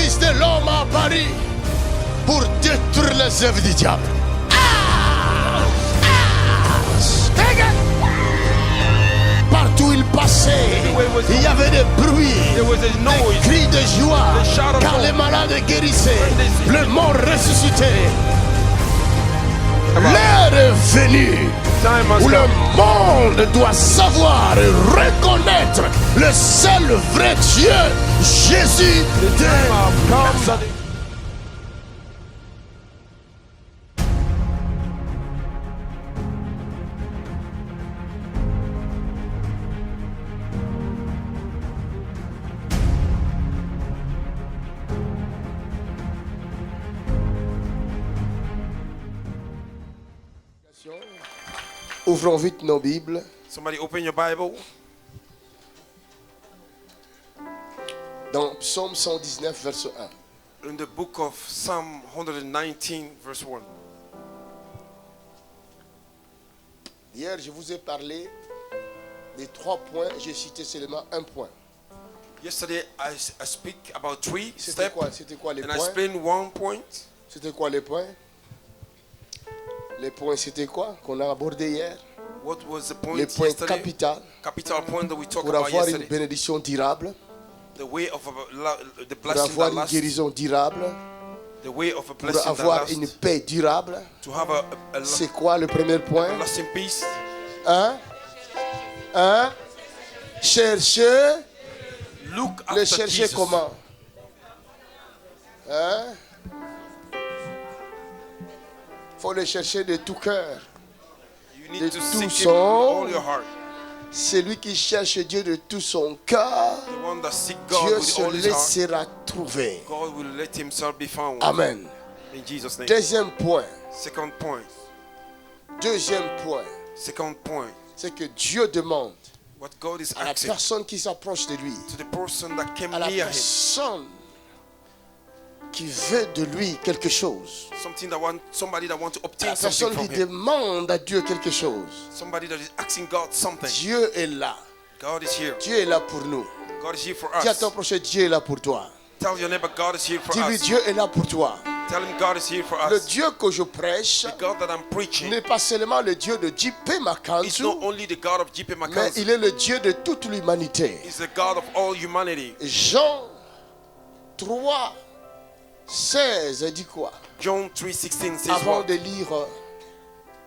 Fils de l'homme a apparu pour détruire les œuvres du diable. Partout où il passait, il y avait des bruits, des cris de joie, car les malades guérissaient, le mort ressuscité. L'heure est venue où le monde doit savoir et reconnaître le seul vrai Dieu, Jésus de Nazareth. Ouvrons vite nos Bibles. Somebody open your Bible. Dans Psaume 119, verset 1. In the book of Psalm 119, verse 1. Hier, je vous ai parlé des 3 points. J'ai cité seulement un point. Yesterday, I speak about 3 C'était steps. quoi? C'était quoi les And I points? explained 1 point. C'était quoi les points? Les points, c'était quoi qu'on a abordé hier? What was the point Les points yesterday? capitaux Capital point that we talked pour about avoir une yesterday. bénédiction durable, The way of the pour blessing avoir that une lasts. guérison durable, The way of a pour blessing that avoir lasts. une paix durable. To have a C'est quoi le premier point? lasting peace. Chercher. Look Le after chercher Jesus. comment? Faut le chercher de tout cœur. You de need to tout seek him with son- all your heart. Celui qui cherche Dieu de tout son cœur, The one that seek God Dieu with se all his heart, laissera trouver. God will let himself be found. Amen. In Jesus' name. Deuxième point. Second point. Second point, c'est que Dieu demande What God is à la asking personne qui s'approche de lui, to the person that came à la near him, personne qui veut de lui quelque chose, somebody that wants to à obtain la something personne from qui him, demande à Dieu quelque chose. somebody that is asking God something. Dieu est là. God is here. Dieu est là pour nous. God is here for Dis à us. ton prochain, Dieu est là pour toi. Tell your neighbor, God is here for Dis-lui, us. Dieu est là pour toi. Tell him God is here for Le us. Dieu que je prêche The God that I'm preaching n'est pas seulement le Dieu de J.P. is Makansu, not only the God of J.P. mais Makansu. il est le Dieu de toute l'humanité. He's the God of all humanity. Jean 3, 16 dit quoi? John 3:16 says Avant what? de lire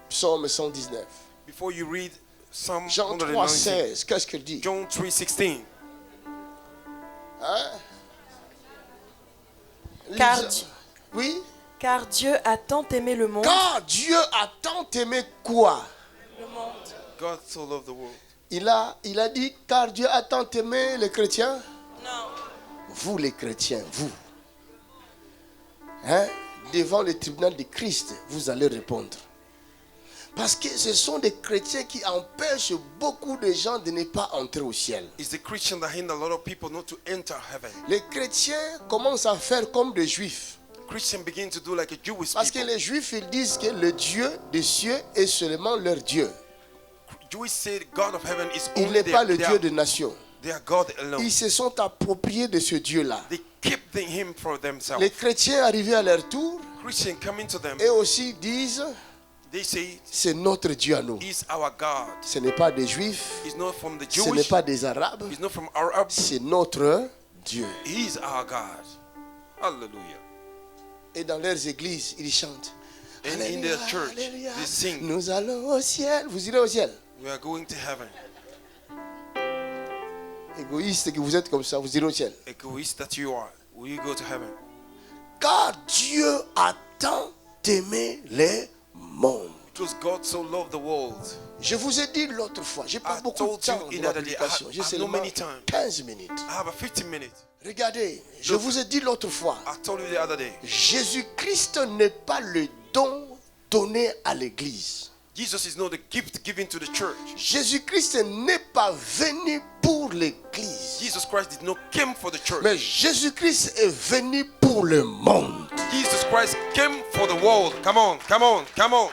Psaume 119. Before you read Psalm Jean 3, 119, 16, qu'est-ce qu'il dit? John 3:16. Car Lisez- Dieu- Oui? Car Dieu a tant aimé le monde. Car Dieu a tant aimé quoi? Le monde. God so loved the world. Il a dit, car Dieu a tant aimé les chrétiens? Non. Vous les chrétiens, vous. Devant le tribunal de Christ, vous allez répondre. Parce que ce sont des chrétiens qui empêchent beaucoup de gens de ne pas entrer au ciel. It's the Christian that hinder a lot of people not to enter heaven. Les chrétiens commencent à faire comme des juifs. Christians begin to do like a Jewish Parce que people. les juifs, ils disent que le Dieu des cieux est seulement leur Dieu. Jewish say the God of heaven is Il only n'est pas le Dieu their des nations. God alone. Ils se sont appropriés de ce Dieu-là. They keep him for themselves. Les chrétiens arrivés à leur tour, Christians coming to them, et aussi disent, they say, c'est notre Dieu à nous. He's our God. Ce n'est pas des juifs, He's not from the ce n'est Jewish, pas des arabes, he's not from Arab, c'est notre Dieu. He's our God. Hallelujah. Et dans leurs églises, ils chantent. And in Alléluia, their church, alléluia. they sing, Nous allons au ciel. Vous irez au ciel. we are going to heaven. Égoïste que vous êtes comme ça, vous irez au ciel. Egoist that you are, will you go to heaven? Car Dieu a tant aimé les mondes. Because God so loved the world. Je vous ai dit l'autre fois, j'ai pas I beaucoup de told temps you de in other day, prédication. I J'ai have seulement no many time. 15 minutes. I have a 15 minutes. Regardez, je Look. vous ai dit l'autre fois, I told you the other day, Jésus-Christ n'est pas le don donné à l'église. Jesus is not the gift given to the church. Jésus-Christ n'est pas venu pour l'église. Jesus Christ did not come for the church. Mais Jésus-Christ est venu pour le monde. Jesus Christ came for the world. Come on, come on, come on.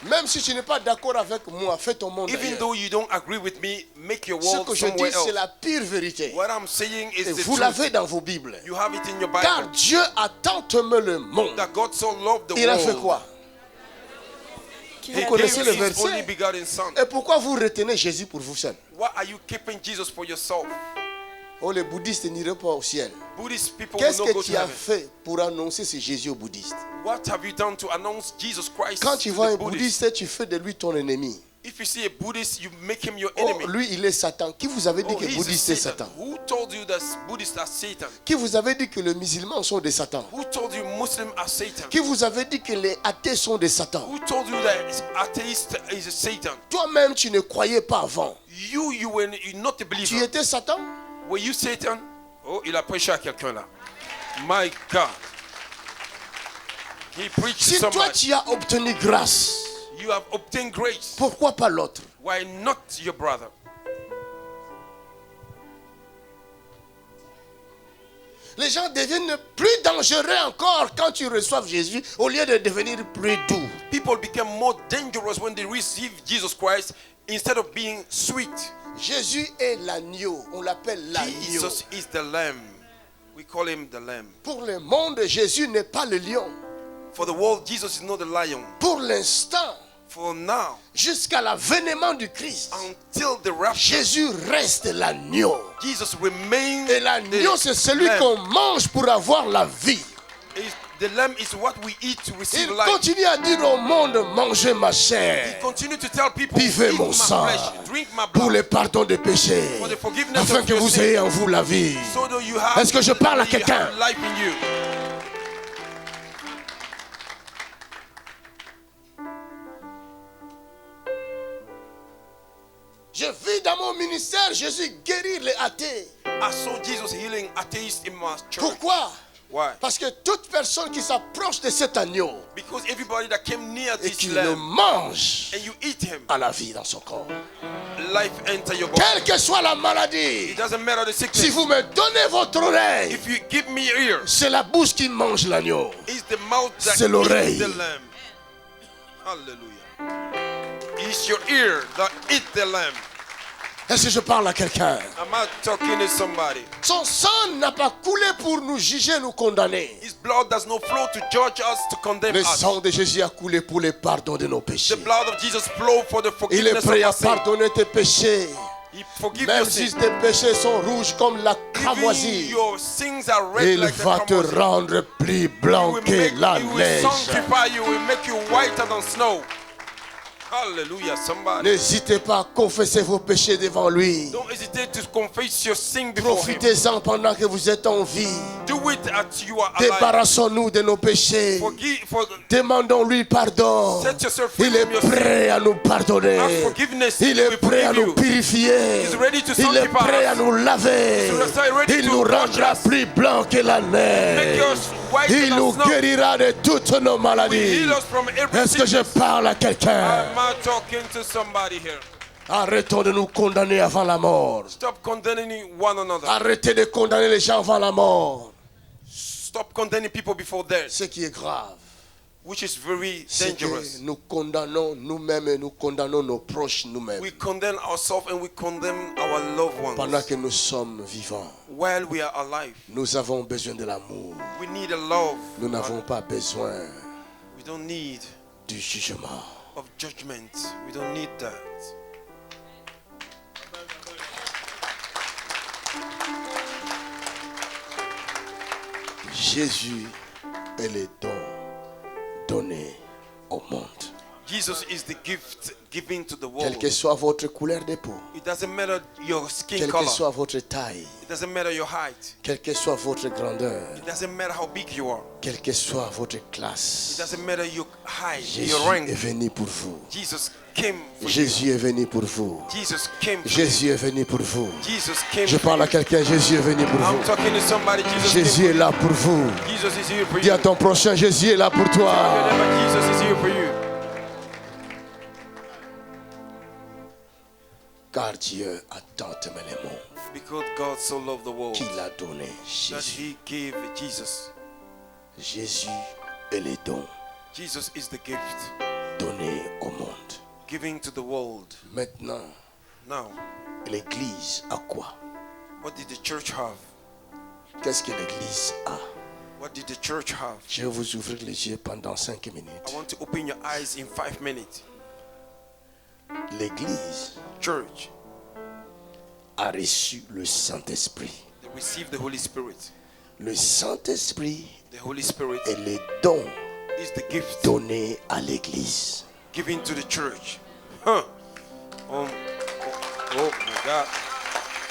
Même si tu n'es pas d'accord avec moi, fais ton monde Even ailleurs. though you don't agree with me, make your Ce world que je dis, somewhere c'est else. la pure vérité. What I'm saying is Et the vous truth. l'avez dans vos Bibles. You have it in your Car Bible. Dieu a tant aimé le monde. That God so loved the Il a fait world. quoi? Qui Vous a connaissez dit- le His only verset? begotten Son. Et pourquoi vous retenez Jésus pour vous seul? Why are you keeping Jesus for yourself? Oh, les bouddhistes n'iraient pas au ciel. Buddhist people will Qu'est-ce not que go tu to as heaven. fait pour annoncer ce Jésus aux bouddhistes? What have you done to announce Jesus Christ Quand tu to vois the un Buddhists? bouddhiste, tu fais de lui ton ennemi. If you see a Buddhist, you make him your Oh, enemy. lui, il est Satan. Qui vous avait dit Oh, que le he's bouddhiste est a Satan. Satan? Who told you that Buddhists are Satan? Qui vous avait dit que les musulmans sont des Satans? Who told you Muslims are Satan? Qui vous avait dit que les athées sont des Satans? Who told you that atheist is a Satan? Toi-même, tu ne croyais pas avant. You were not a Tu believer. étais Satan? Were you Satan? Oh, il a prêché à quelqu'un là. My God. He preached to Si toi, somebody. tu as obtenu grâce, You have obtained grace. pourquoi pas l'autre? Why not your brother? Les gens deviennent plus dangereux encore quand tu reçois Jésus au lieu de devenir plus doux. People become more dangerous when they receive Jesus Christ instead of being sweet. Jésus est l'agneau. On l'appelle l'agneau. Jesus is the lamb. We call him the lamb. Pour le monde, Jésus n'est pas le lion. For the world, Jesus is not the lion. Pour l'instant, For now, jusqu'à l'avènement du Christ, until the rapture, Jésus reste l'agneau. Jesus remains Et l'agneau, c'est celui lamb. qu'on mange pour avoir la vie. The lamb is what we eat to receive Il life. continue à dire au monde, mangez ma He chair, continue to tell people, buvez eat mon my sang, flesh, drink my pour blood, le pardon des péchés, for the forgiveness afin of que your vous sins, ayez en vous la vie. so that you have, Est-ce que je parle à you quelqu'un? have life in you. Je vis dans mon ministère, Jésus guérit les athées. I saw Jesus healing atheists in my church. Pourquoi? Why? Parce que toute personne qui s'approche de cet agneau Because everybody that came near et this qui le lamb mange and you eat him, a la vie dans son corps. life enter your body. Quelle que soit la maladie, It doesn't matter the sickness. si vous me donnez votre oreille, If you give me your ear, c'est la bouche qui mange l'agneau. it's the mouth that C'est l'oreille. eats the lamb. Hallelujah. It's your ear that eat the lamb. Est-ce que je parle à quelqu'un? Am I talking to somebody? Son sang n'a pas coulé pour nous juger, nous condamner. His blood does not flow to judge us, to condemn Le us. sang de Jésus a coulé pour le pardon de nos The péchés. blood of Jesus flow for the Il est forgiveness prêt à of our sin. pardonner tes péchés. He forgive Même your si sins. tes péchés sont rouges comme la Even cramoisie, your sins are red il like the va te cramoisi. rendre plus blanc que la He will neige. sanctify you, will make you whiter than snow. Hallelujah, somebody. N'hésitez pas à confesser vos péchés devant lui. Don't hesitate to confess your sin before him. Profitez-en pendant que vous êtes en vie. Do it as you are alive. Débarrassons-nous de nos péchés. Demandons-lui pardon. Set yourself free Il est from your sin. prêt à nous pardonner. Ask forgiveness. Il He est will prêt à forgive nous you. purifier. He's ready to Il est sanctify prêt à us. nous laver. He's ready Il to nous wash rendra us. plus blanc que la Make neige. us whiter Il than nous snow. guérira de toutes nos Will maladies. heal us from every Est-ce que je sickness. parle à quelqu'un? Am I talking to somebody here? Arrêtons de nous condamner avant la mort. Stop condemning one another. Arrêtez de condamner les gens avant la mort. Stop condemning people before death, Ce qui est grave, which is very c'est que dangerous. nous condamnons nous-mêmes et nous condamnons nos proches nous-mêmes We condemn ourselves and we condemn our loved pendant ones que nous sommes vivants. while we are alive. Nous avons besoin de l'amour. We need a love. Nous n'avons pas besoin We don't need du jugement. of judgment. We don't need that. Jésus est le don donné au monde. Jesus is the gift given to the Quelle world. que soit votre couleur de peau, It doesn't matter your skin quelle que color. soit votre taille, It doesn't matter your height. quelle que soit votre grandeur, It doesn't matter how big you are. quelle que soit votre It classe, doesn't matter your height, Jésus your rank. est venu pour vous. Jesus came for you. Jésus est venu pour vous. Jesus came for you. Jésus est venu pour vous. Jesus came Je for parle à you. quelqu'un, Jésus est venu pour I'm vous. talking to somebody. Jesus came Jésus est là pour vous. for you. Jesus is here for Dis you. à ton prochain, Jésus est là pour Tell your toi. neighbor, Jesus is here for you. Car Dieu a tant aimé le monde Because God so loved the world qu'il a donné that Jésus. He gave Jesus. Jésus est le don. Jesus is the gift. donné au monde. giving to the world. Maintenant, Now, l'Église a quoi? what did the church have? Qu'est-ce que l'Église a? What did the church have? Je vais vous ouvrir les yeux pendant 5 I minutes. want to open your eyes in 5 minutes. L'Église Church, a reçu le Saint-Esprit. they received the Holy Spirit. Le Saint-Esprit The Holy Spirit est le don is the gift donné à l'Église. given to the church. Huh. Oh my God.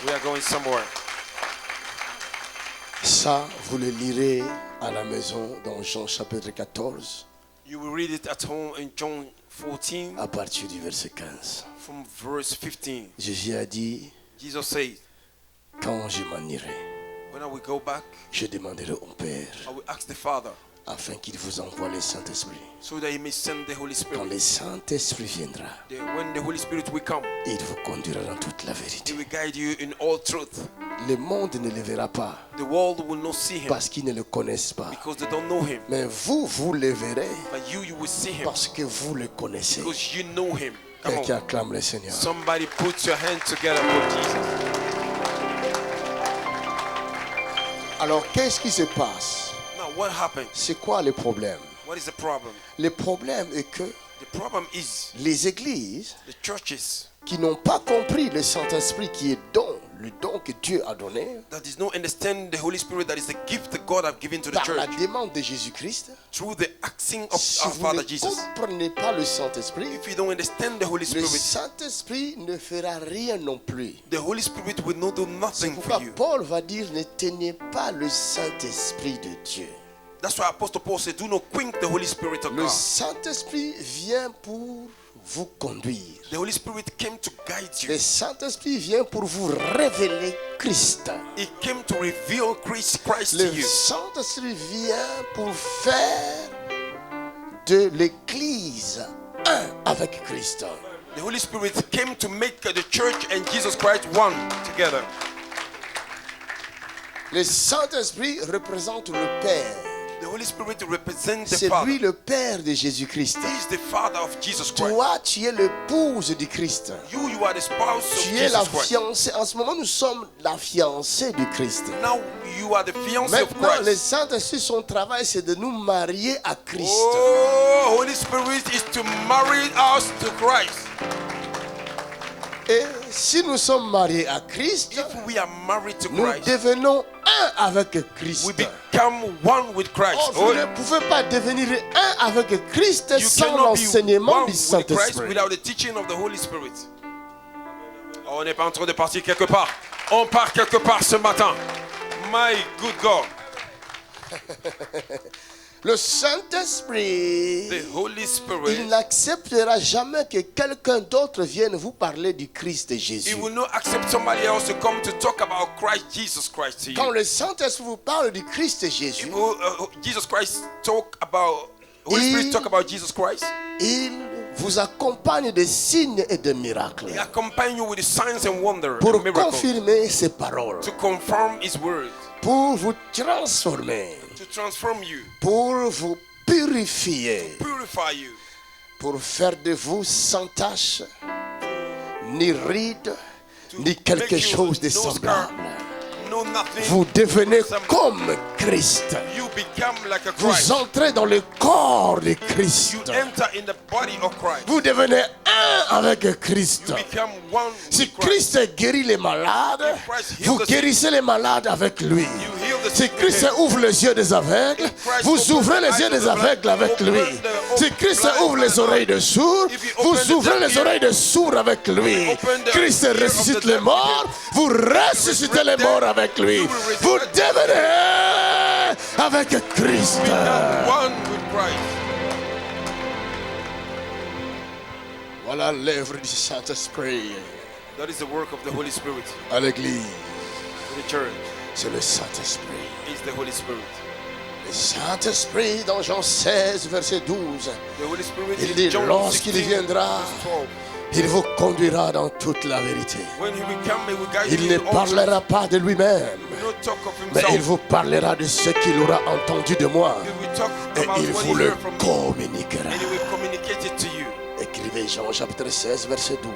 We are going somewhere. Ça, vous le lirez à la maison dans Jean chapitre 14, You will read it at home in John 14 à partir du verset 15. from verse 15. Jésus a dit, Jesus said, quand je m'en irai, when I will go back, je demanderai au Père I will ask the Father afin qu'il vous envoie le Saint-Esprit. so that he may send the Holy Quand Spirit. le Saint-Esprit viendra, When the Holy Spirit will come, il vous conduira dans toute la he vérité. will guide you in all truth. Le monde ne le verra pas The world will not see him parce qu'ils ne le connaissent pas. because they don't know him. Mais vous, vous le verrez But you will see him parce que vous le connaissez. because you know him. Come Quelqu'un on. acclame le Seigneur. Somebody put your hands together for Jesus. Alors, qu'est-ce qui se passe? Now, what happened? C'est quoi le problème? What is the problem? Le problème est que The problem is les églises the churches qui n'ont pas compris le Saint-Esprit qui est don, le don que Dieu a donné, that does not understand the Holy Spirit, that is the gift that God have given to the par la church demande de Jésus-Christ, through the asking of si our vous Father ne Jesus. comprenez pas le Saint-Esprit, If you don't understand the Holy le Spirit, Saint-Esprit ne fera rien non plus. the Holy Spirit will not do C'est nothing pourquoi for you. Paul va dire, ne tenez pas le Saint-Esprit de Dieu. That's why Apostle Paul said, do not quench the Holy Spirit of Le God. Saint-Esprit vient pour vous conduire. The Holy Spirit came to guide Le you. Saint-Esprit vient pour vous révéler Christ. He came to reveal Christ to Le you. Saint-Esprit vient pour faire de l'Église un avec Christ. The Holy Spirit came to make the church and Jesus Christ one together. Le Saint-Esprit représente le Père. The Holy Spirit represents the C'est Father. lui le Père de Jésus-Christ. He is the Father of Jesus Christ. Toi, tu es l'épouse du Christ. You are the spouse of Tu es la Jesus Christ. fiancée. En ce moment, nous sommes la fiancée du Christ. Now you are the fiancé of Maintenant, le Christ. Saint-Esprit, son travail, c'est de nous marier à Christ. Oh, Holy Spirit is to marry us to Christ. Et si nous sommes mariés à Christ, If we are married to nous Christ, devenons un avec Christ. we become one with Christ. Or, vous ne pouvez pas devenir un avec Christ You sans cannot be l'enseignement one du with Christ Saint-Esprit. without the teaching of the Holy Spirit. Oh, on n'est pas en train de partir quelque part. On part quelque part ce matin. My good God. Le Saint-Esprit, The Holy il Spirit, n'acceptera jamais que quelqu'un d'autre vienne vous parler du Christ He Jésus. will not accept somebody else to come to talk about Christ, Jesus Christ to Quand you. le Saint-Esprit vous parle du Christ Jésus, Jesus Christ talk about, Holy Spirit talk about Jesus Christ. il vous accompagne de signes et de miracles He accompany you with the signs and wonders pour and miracles confirmer ses paroles, to confirm His word, pour vous transformer, to transform you, pour vous purifier, purify you, pour faire de vous sans tache, ni ride, to ni quelque make you chose de no scar, semblable. no nothing. Vous devenez comme Christ. You become like a Vous Christ. entrez dans le corps de Christ. You enter in the body of Christ. Vous devenez un avec Christ. You become one Si with Christ. Christ guérit les malades, vous guérissez les malades avec lui. You heal the Si sick with Christ him. ouvre les yeux des aveugles, vous ouvrez les yeux des aveugles avec lui. Si Christ ouvre les oreilles des sourds, vous ouvrez les oreilles des sourds avec lui. Christ ressuscite les morts, vous ressuscitez les morts avec lui. Vous devenez avec Christ. Become one with Christ. Voilà l'œuvre du Saint-Esprit That is the work of the Holy Spirit à l'Église. in the church. C'est le Saint-Esprit. Is the Holy Spirit. Le Saint-Esprit, dans Jean 16, verset 12, The Holy Spirit il in dit, John lorsqu'il 16, viendra, verse 12. il vous conduira dans toute la vérité. When he will come, he will guide Il you ne in all truth. parlera pas de lui-même, He will not talk of mais il himself. vous parlera de ce qu'il aura entendu de moi. He will talk Et about il what vous he le heard from me. communiquera. And he will communicate write it to you. Écrivez Jean chapitre 16, verset 12.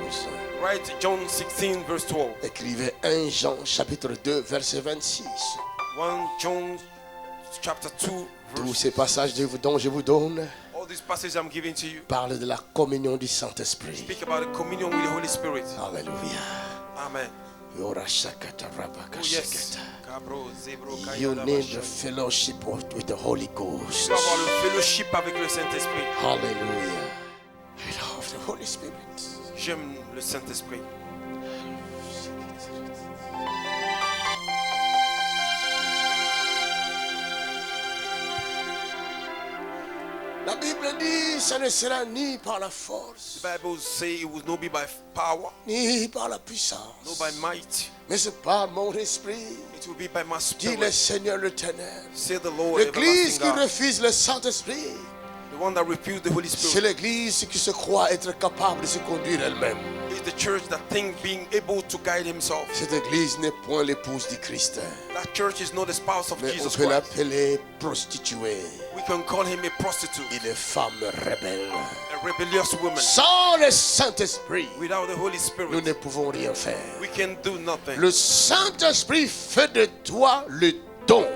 Write John 16, verse 12. Écrivez 1 Jean chapitre 2, verset 26. 1 John chapter 2, Tous verse. ces passages dont je vous donne All these passages I'm giving to you parlent de la communion du Saint-Esprit. speak about the communion with the Holy Spirit. Alléluia. Amen. Yora shakata rabaka Oh, yes. shakata. Kabro, zebro, You kayada, need basha. the fellowship with the Holy Ghost. Tu dois avoir le fellowship avec le Saint-Esprit. Hallelujah. I love the Holy Spirit. J'aime le Saint-Esprit. La Bible dit, ce ne sera ni par la The force, Bible says it will not be by power, ni par la not puissance, by might. mais c'est par mon esprit, It will be by my dit le spirit. Seigneur l'Éternel. Say the Lord, L'église everlasting qui God. refuse le Saint-Esprit, The one that refused the Holy c'est Spirit l'église qui se croit être capable de se conduire elle-même. is the church that think being able to guide himself. Cette église n'est point l'épouse du Christ, That church is not the spouse of mais on Jesus peut Christ. l'appeler prostituée, We can call him a prostitute, une femme rebelle. a rebellious woman. Sans le Saint-Esprit, Without the Holy nous Spirit, ne pouvons rien faire. we can do nothing. Le Saint-Esprit fait de toi le don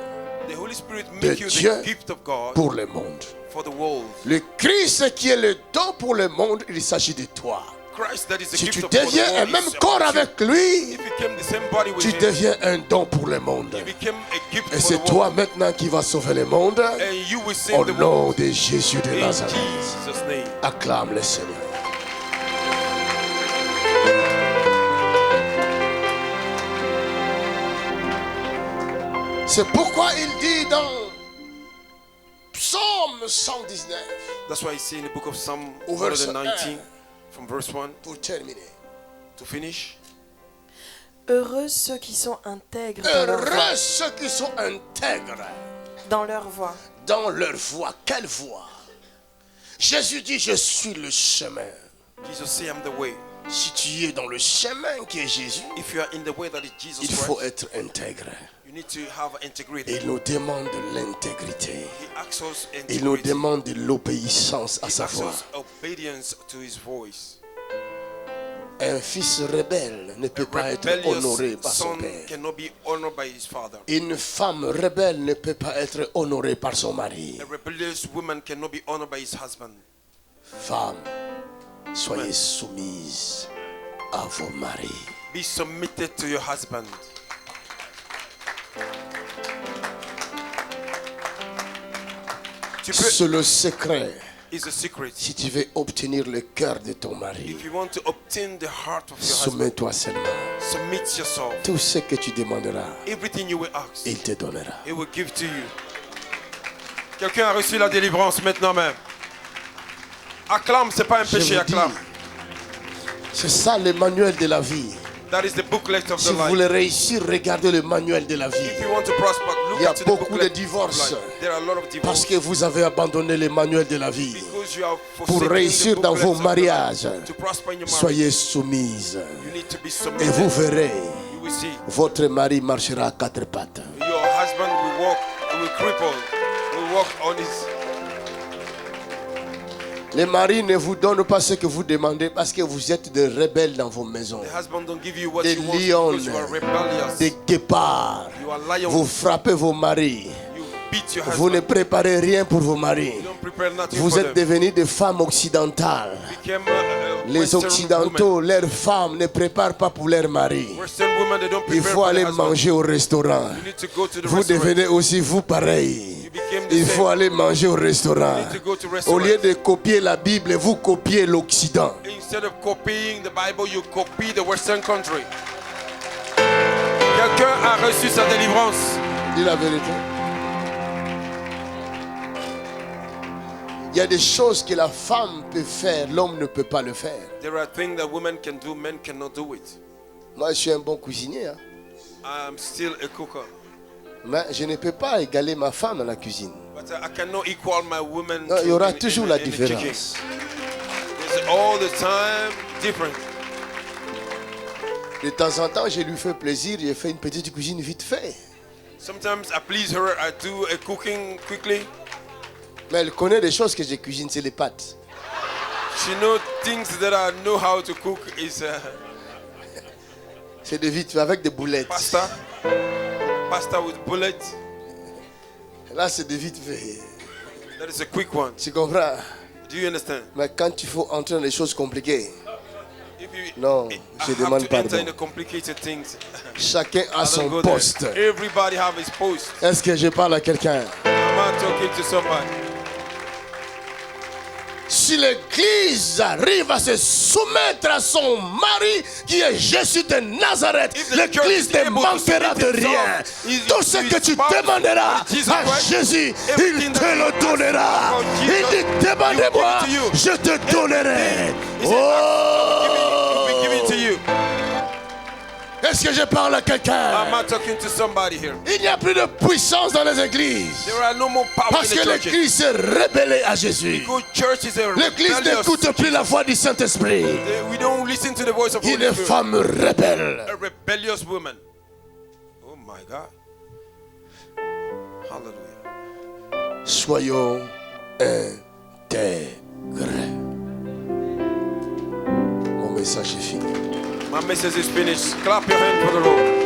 The Holy Spirit de make you Dieu the gift of God pour le monde. for the world. Le Christ qui est le don pour le monde, il s'agit de toi. Christ that is the Si gift tu of God. deviens un même corps avec lui, If you became the same body with tu him, deviens un don pour le monde. you became a gift Et for c'est the toi world. maintenant qui vas sauver le monde. And you will Au save the nom world de Jésus de in Nazareth. Jesus' name. Acclame le Seigneur. C'est pourquoi il dit dans Psaume 119, That's why I say in the book of Psalm Au verset 119, from verse 1 pour terminer. to finish. Heureux ceux qui sont intègres dans leur voie. Heureux ceux qui sont intègres Dans leur voie. dans leur voie. Quelle voie? Jésus dit, je suis le chemin. Jesus say, I'm the way. Si tu es dans le chemin qui est Jésus, If you are in the way that is Jesus il faut Christ, être intègre. you need to have integrity. Il nous demande de l'intégrité. He asks us Il nous integrity. demande de l'obéissance à He sa asks voix. us obedience to his voice. Un fils rebelle ne peut A pas être honoré rebellious par son son père. cannot be honored by his father. Une femme rebelle ne peut pas être honorée par son mari. A rebellious woman cannot be honored by his husband. Femme, soyez soumise à vos maris. Be submitted to your husband. Tu peux, C'est le secret is a secret. si tu veux obtenir le cœur de ton mari. If you want to obtain the heart of your husband, Soumets-toi seulement. submit yourself. Tout ce que tu demanderas, Everything you will ask, il te donnera. he will give to you. Quelqu'un a reçu la délivrance maintenant même. Acclame, c'est pas un Je péché, vous dis, acclame. c'est ça le manuel de la vie. That is the booklet of Si the vous life. voulez réussir, regardez le manuel de la vie. If you want to prosper, look Il y a at the beaucoup booklet de divorces. of life. There are a lot of divorces. Parce que vous avez abandonné le manuel de la vie. Because you have Pour forsaken réussir the dans booklets vos of the mariages, life. To prosper in your marriage, soyez soumise. you need to be Et submitted. vous verrez, You will see votre mari marchera à quatre pattes. your husband will walk, will cripple, will walk on his. Les maris ne vous donnent pas ce que vous demandez parce que vous êtes des rebelles dans vos maisons. The husband don't give you what Des you want lions, because you are rebellious. des guépards. You are lion. Vous frappez vos maris. You beat your Vous ne husband. préparez rien pour vos maris. You don't prepare nothing Vous for êtes them. devenus des femmes occidentales. Became Les Western occidentaux, women. leurs femmes ne préparent pas pour leurs maris. Western women, they don't Il prepare faut for aller their husband. manger au restaurant. You need to go to the Vous restaurant. devenez aussi vous pareil. You became the Il same. faut aller manger au restaurant. You need to go to Au restaurant. lieu de copier la Bible, vous copiez l'Occident. Instead of copying the Bible, you copy the Western country. Quelqu'un a reçu sa délivrance. Dis la vérité. Il y a des choses que la femme peut faire, l'homme ne peut pas le faire. There are things that women can do, men cannot do it. Moi, je suis un bon cuisinier, hein. I'm still a cooker, Mais je ne peux pas égaler ma femme dans la cuisine. but I cannot equal my woman. Non, il y aura in toujours la the cooking. différence. There's all the time different. De temps en temps, je lui fais plaisir, j'ai fait une petite cuisine vite fait. Sometimes I please her, I do a cooking quickly. Mais elle connaît des choses que je cuisine, c'est les pâtes. She knows things that I know how to cook is C'est de vite avec des boulettes. pasta with bullets. Là, c'est de vite fait. That is a quick one. Tu comprends? Do you understand? Mais quand il faut entrer dans des choses compliquées, If you, non, I je have demande to enter pardon. in the complicated things. Chacun a I don't son go there. poste. Everybody have his post. Est-ce que je parle à quelqu'un? I'm not talking to somebody. Si l'église arrive à se soumettre à son mari qui est Jésus de Nazareth, If the l'église church is ne able to manquera de submit rien. itself, Tout ce que tu spouse, demanderas Jesus à Christ, Jésus, il everything te that you le ask donnera. about Il Jesus, dit, demandez-moi, he will give it to you. je te donnerai. He said, Oh! "Give it to you." Est-ce que je parle à I'm quelqu'un? not talking to somebody here. Il n'y a plus de puissance dans les églises. There are no more power Parce in the que churches. l'église s'est rebellée à Jésus. Good church is a L'église rebellious. n'écoute plus la voix du Saint-Esprit. We don't listen to the voice of Holy Une Spirit. femme rebelle. A rebellious woman. Oh my God. Hallelujah. Soyons intégrés. Mon message est fini. My message is finished. Clap your hand for the Lord.